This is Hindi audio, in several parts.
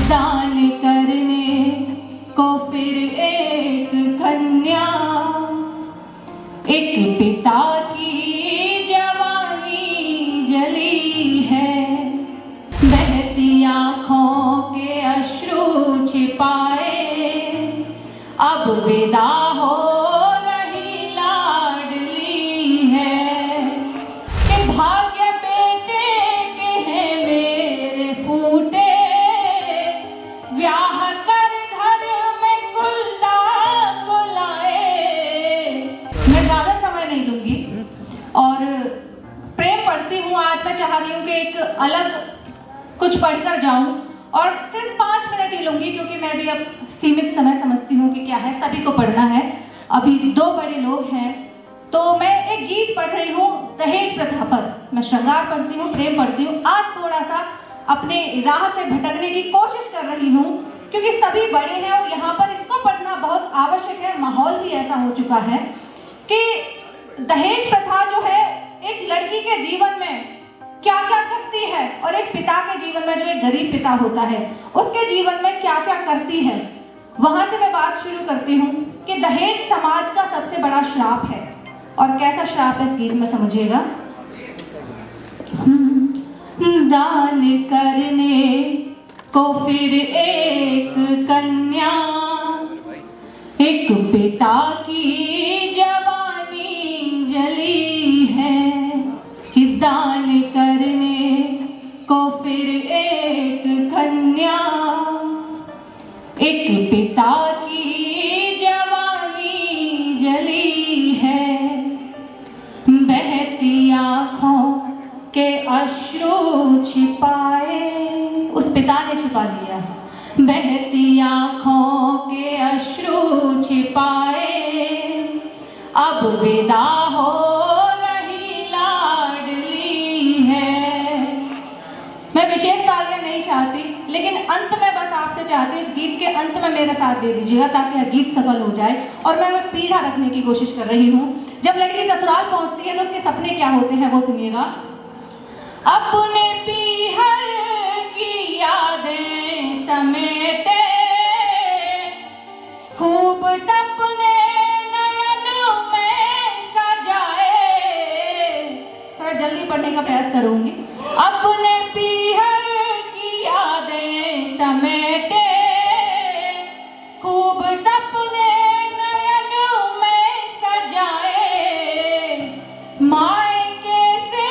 दान करने को फिर एक कन्या, एक पिता की जवानी जली है। बहती आँखों के अश्रु छिपाए अब विदा हो रही लाडली है। कि भाग्य बेटे के हैं मेरे फूटे, ब्याह कर घर में कुल्ला को लाए। मैं ज्यादा समय नहीं लूंगी और प्रेम पढ़ती हूँ। आज मैं चाह रही हूँ कि एक अलग कुछ पढ़कर जाऊं और सिर्फ 5 मिनट ही लूंगी, क्योंकि मैं भी अब सीमित समय समझती हूँ कि क्या है, सभी को पढ़ना है। अभी 2 बड़े लोग हैं, तो मैं एक गीत पढ़ रही हूँ दहेज प्रथा पर। मैं श्रृंगार पढ़ती हूँ, प्रेम पढ़ती हूँ। आज थोड़ा सा अपने राह से भटकने की कोशिश कर रही हूँ, क्योंकि सभी बड़े हैं और यहाँ पर इसको पढ़ना बहुत आवश्यक है। माहौल भी ऐसा हो चुका है कि दहेज प्रथा जो है एक लड़की के जीवन में क्या क्या करती है और एक पिता के जीवन में, जो एक गरीब पिता होता है, उसके जीवन में क्या क्या करती है। वहां से मैं बात शुरू करती हूँ कि दहेज समाज का सबसे बड़ा श्राप है। और कैसा श्राप है इस गीत में समझिएगा। दान करने को फिर एक कन्या, एक पिता की जवानी जली है। दान करने को फिर एक कन्या, एक पिता की जवानी जली है। बहती आँखों के अश्रु छिपाए, उस पिता ने छिपा लिया। बहती आँखों के अश्रु छिपाए अब विदा हो रही लाडली है। मैं विशेष तालियां नहीं चाहती, लेकिन अंत में बस आपसे चाहती हूँ इस गीत के अंत में मेरा साथ दे दीजिएगा, ताकि यह गीत सफल हो जाए। और मैं पीढ़ा रखने की कोशिश कर रही हूँ। जब लड़की ससुराल पहुंचती है तो उसके सपने क्या होते हैं वो सुनिएगा। अपने पीहर की यादें समेटे खूब सपने नयनों में सजाए। थोड़ा जल्दी पढ़ने का प्रयास करूंगी। अपने पीहर की यादें समेटे खूब सपने नयनों में सजाए। मायके से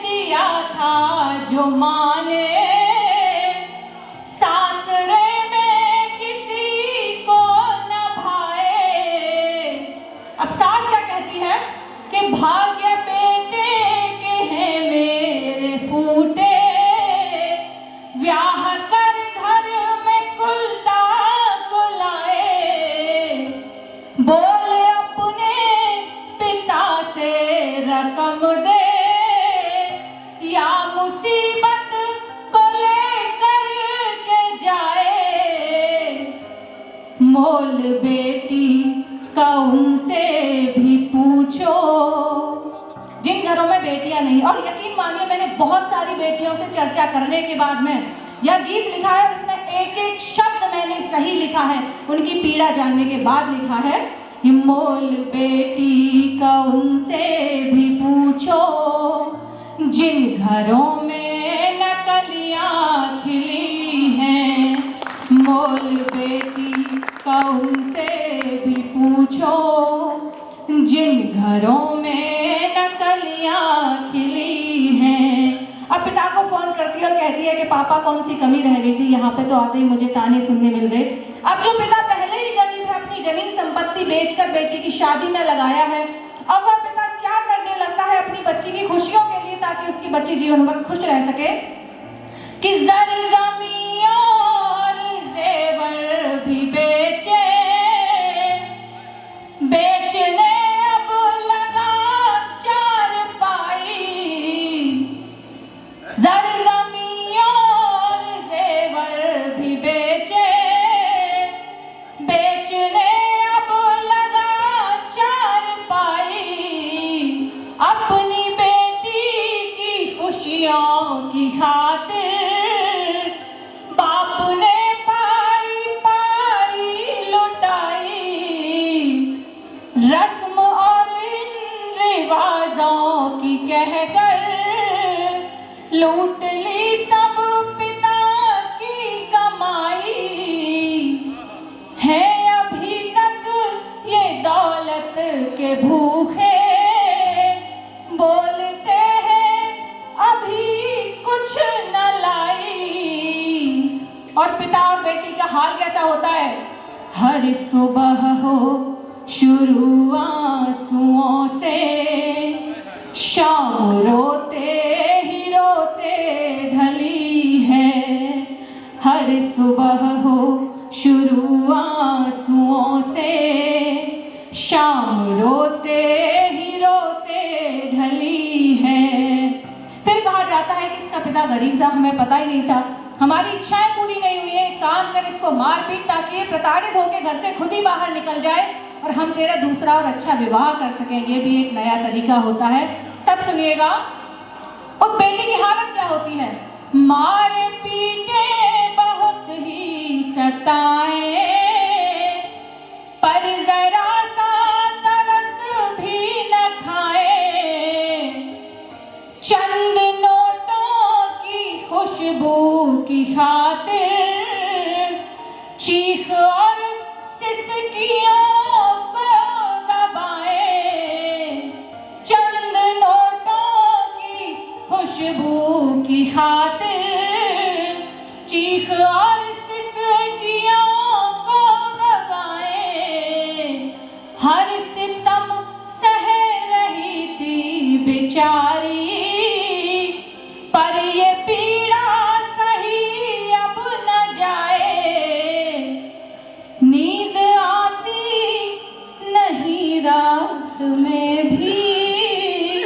दिया था जो माने, सासरे में किसी को न भाए। अब सास क्या कहती है कि भाग्य बेटे के हैं मेरे फूटे, ब्याह कर घर में कुल्ला को लाए। बोले अपने पिता से रकम दे, या मुसीबत को लेकर के जाए। मोल बेटी का उनसे भी पूछो, जिन घरों में बेटियां नहीं। और यकीन मानिए मैंने बहुत सारी बेटियों से चर्चा करने के बाद में यह गीत लिखा है, और इसमें एक एक शब्द मैंने सही लिखा है, उनकी पीड़ा जानने के बाद लिखा है। ये मोल बेटी का उनसे भी पूछो, जिन घरों में नकलियां खिली हैं। मोल बेटी का उनसे भी पूछो, जिन घरों में नकलियां खिली हैं। अब पिता को फोन करती है और कहती है कि पापा कौन सी कमी रह गई थी, यहाँ पे तो आते ही मुझे ताने सुनने मिल गए। अब जो पिता पहले ही गरीब है, अपनी जमीन संपत्ति बेचकर बेटी की शादी में लगाया है, अब वह पिता क्या करने लगता है अपनी बच्ची की खुशियों के लिए, ताकि उसकी बच्ची जीवन भर खुश रह सके, कि जर ज़मीं और ज़ेवर भी बेचे, बेचने अब लगा चारपाई। जर ज़मीं और ज़ेवर भी बेचे, बेचने अब लगा चारपाई। अपनी बेटी की खुशियों की खातिर बाप ने लूट ली सब पिता की कमाई, है अभी तक ये दौलत के भूखे, बोलते हैं अभी कुछ न लाई। और पिता और बेटी का हाल कैसा होता है? हर सुबह हो शुरू आंसुओं से, शाम रोते ही रोते ढली है। हर सुबह हो शुरू आंसुओं से, शाम रोते ही रोते ढली है। फिर कहा जाता है कि इसका पिता गरीब था, हमें पता ही नहीं था, हमारी इच्छाएं पूरी नहीं हुई है, काम कर इसको मार पीट ताकि ये प्रताड़ित होकर घर से खुद ही बाहर निकल जाए और हम तेरा दूसरा और अच्छा विवाह कर सकें। ये भी एक नया तरीका होता है। तब सुनिएगा उस बेटी की हालत क्या होती है। मार पीटे बहुत ही सताए, पर जरा सा तरस भी न खाए। चंद नोटों की खुशबू की खातिर चीख और सिसकियों को दबाए। चंद नोटों की खुशबू की खातिर चीख और सिसकियों को दबाए। हर सितम सह रही थी बेचारी, पर ये पीड़ा सही अब न जाए। नींद आती नहीं रात में भी,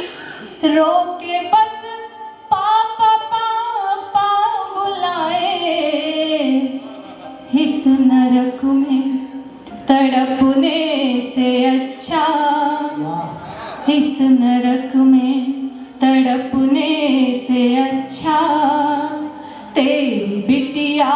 रो के बस पापा पापा बुलाए। इस नरक में तड़पने से अच्छा, इस नरक में तड़पने से अच्छा तेरी बिटिया